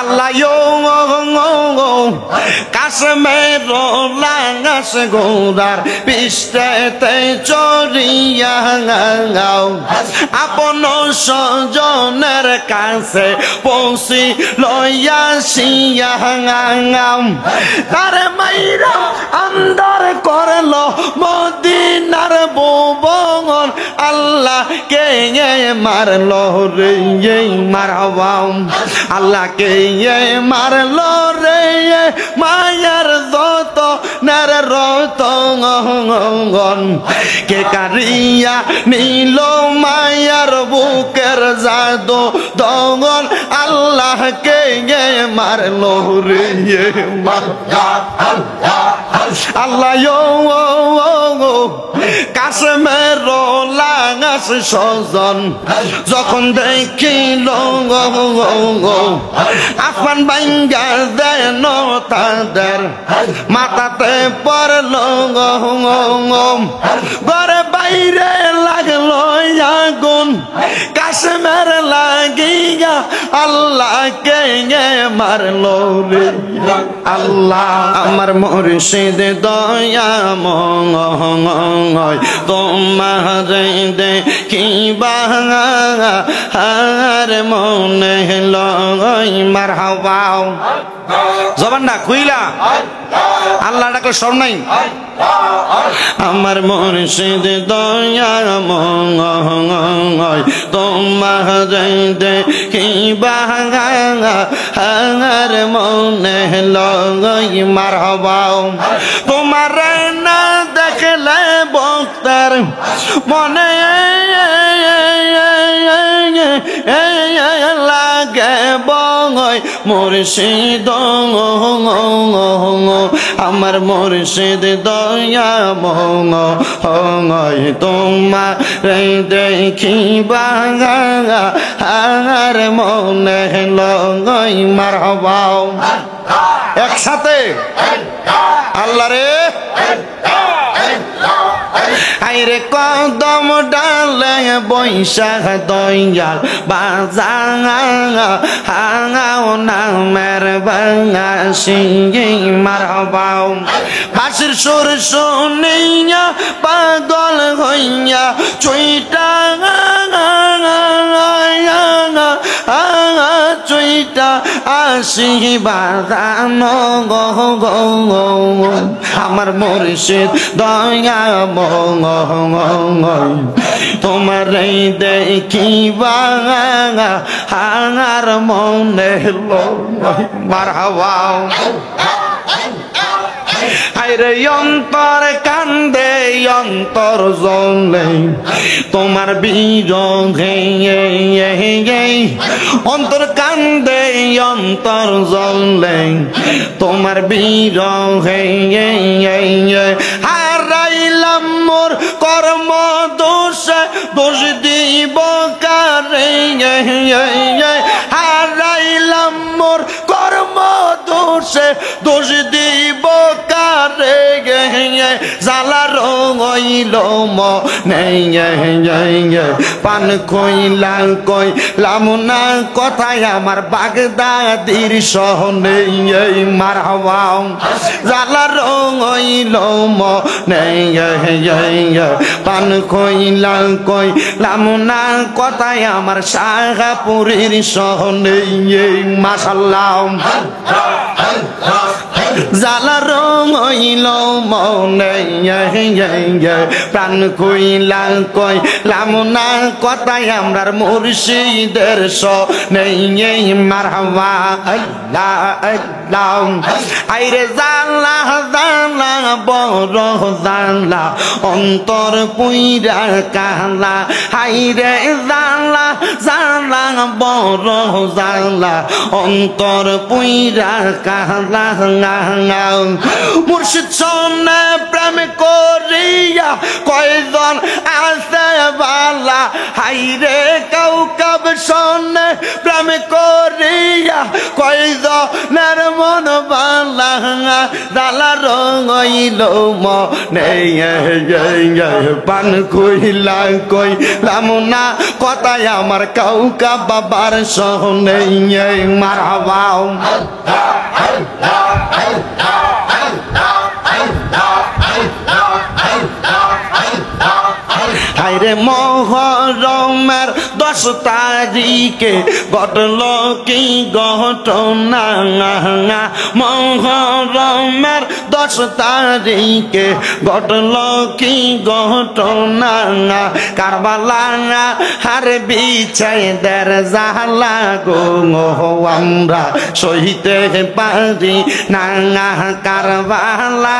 আল্লাহ কাশ্মীর লাগাস গোদার পৃষ্ঠেতে চড়িয়া আপন স্বজনের কাছে পৌঁছি লইয়াছিয়া তার মাইরা আন্দার করলো মদিনার ভুবন আল্লাহ কে মারলো রে মারহাবা আল্লাহ কে মারলো রে মায়ার যত নার রতন কে কারিয়া নিল মায়ার বুকের জাদু দগন আল্লাহ কে মারলো রে আল্লাহ কাশ্মীর লাগাস স্বজন যখন দেখিল আসমান ভাঙ্গা দেন তাদের মাথাতে পড়ল ঘরে বাইরে লাগলো আগুন কাশ্মীর লাগিয়া আল্লাহ কে মারলো রে আল্লাহ আমার মুর্শিদ দয়াময় তোমার দেখিবা আর মনে লয় মারহাবা জবানটা খুইলা আল্লাহ ডাকলে সব নাই আমার মুর্শিদ দয়াময় তোমার দেখিবা আর মনে লয় মারহাবা তোমার না দেখলে বক্তার মনে লাগে বয় মুর্শিদ আমার মুর্শিদ দয়াময় তোমার দেখিবা আর মনে লয় মারহাবা একসাথে আল্লাহ রে আইরে কদম ডালে বৈশাখ দয়াল বাজাও নামের বাঙাসি মারহাবা বাঁশির সুর শুনিয়া পাগল হইয়া চুইটা চুইটা আসি বাজানো আমার মুর্শিদ দয়াময় তোমার দেখিবা আর মনে লয় মারহাবা আইরে অন্তর কান্দে অন্তর জ্বলে তোমার বিরহে অন্তর কান্দে অন্তর জ্বলে তোমার বিরহে হারাইলাম মোর কর্ম দোষে দোষ দিব কারে হারাইলাম মোর কর্ম দোষে দোষ দিব কারে জালা রঙইল মনে পান কইলা কইলাম না কথায় আমার বাগদাদির সহনে মারহাবা জালা রঙইল মনে পান কইলা কইলাম না কথায় আমার শাহপুরীর সহনে মাশাআল্লাহ জালা রঙইল মনে প্রাণ কইলা কইলাম না কথায় আমরার মুর্শিদের সনে মারহাবা আল্লাহ আল্লাহ আইরে জালা জালা বড় জালা অন্তর পুইরা কালা আইরে জালা জালা বড় জালা অন্তর পুইরা কালা মুর্শিদ সনে প্রেম করিয়া কয়জন আছে বালা হাইরে কাউকাব সনে প্রেম করিয়া কয়জনের মন বালা দালা রঙইল মনে পান কইলা কইলাম না কথায় আমার কাউকা বাবার সনে মারহাবা হায়রে মহরমের 10 তারিখে ঘটল কি ঘটনা মহরমের 10 তারিখে ঘটল কি ঘটনা কারবালা হার বিছাইদের জালা গো আমরা সহিতে পারি না কারবালা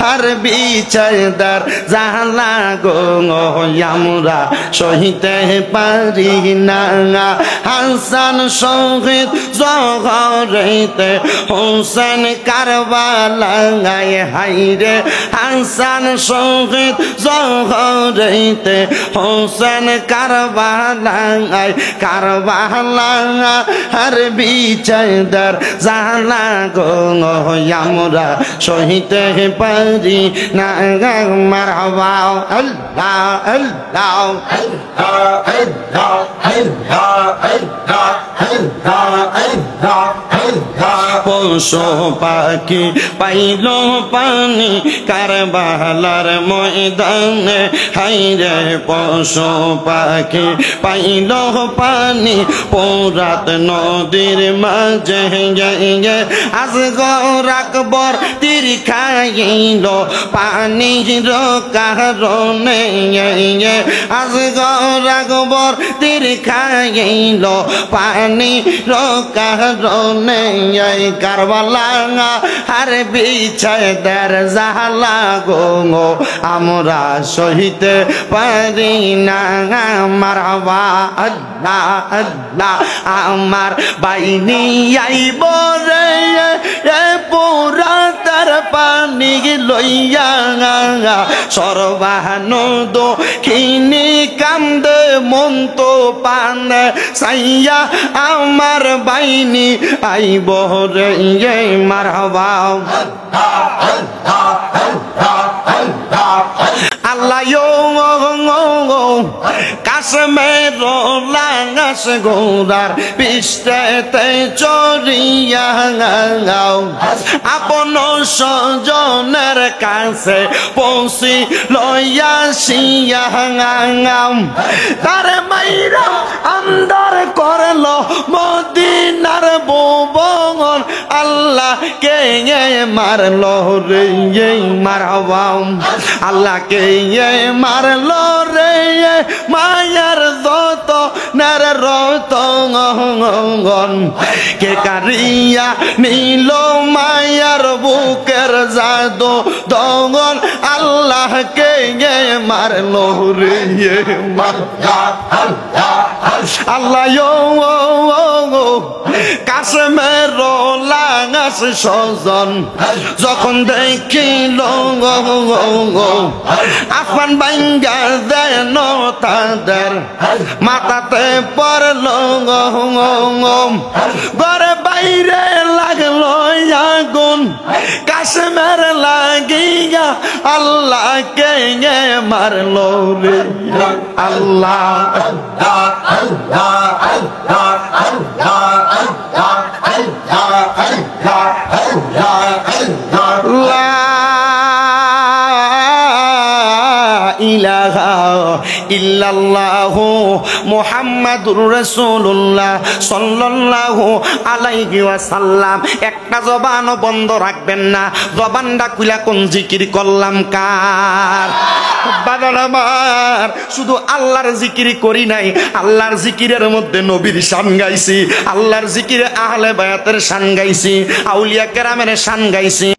হার বিছাইদের জালা গো আমরা সহিতে পারি না হাসান শহীদ জহরেতে হোসেন কারবালায় হাইরে হাসান শহীদ জহরেতে হোসেন কারবালায় কারবালা আর বিছাইদার জালা গো আমরা সহিতে পারি না মারহাবা আল্লাহ আল্লাহ পশু পাখি পাইল পানি কারবালার ময়দানে হাইরে পশু পাখি পাইল পানি পোরাত নদীর মাঝে আজগর আকবর তীর খাইল পানির কারণে আজগর আকবর তীর খাইল পানির কারণে কারবালা আর বিছাইদার জালা গো আমরা সহিতে পারি না মারহাবা আল্লাহ আল্লাহ আমার বাইনি আইব রে পুরা তার পানি লইয়া সর্বানন্দ খিনি কান্দে মন তো পান সাইয়া আমার বাইনি আইব রে মারহাবা আল্লাহ কাশ্মীর লাঙ্গাস গোরার পিষ্টেতে চড়িয়া আপন স্বজনের কাছে পৌঁছি লইয়াছিয়া তার মাইরা আন্দার করল মদিনার ভুবন আল্লাহ কে মারল রে মারহাবা আল্লাহ কে মারল রে মায়ার যত নার রতন কে কারিয়া নীল মায়ার বুকের জাদু দগন আল্লাহ কে মারল রে আল্লাহ কাশ্মীর লাঙ্গাস স্বজন যখন দেখিল আসমান ভাঙ্গা দেন তাদের মাথাতে পড়ল ঘরে বাইরে লাগলো আগুন কাশ্মীর লাগিয়া আল্লাহ কে মারল রে আল্লাহ ইলাহা ইল্লাল্লাহু মুহাম্মাদুর রাসূলুল্লাহ সাল্লাল্লাহু আলাইহি ওয়াসাল্লাম। একটা জবানও বন্ধ রাখবেন না, জবানটা খুলে কোন জিকির করলাম কার? বাদান আমার শুধু আল্লাহর জিকির করি নাই, আল্লাহর জিকিরের মধ্যে নবীর শান গাইছি, আল্লাহর জিকিরে আহলে বায়াতের শান গাইছি, আউলিয়া কেরামের শান গাইছি।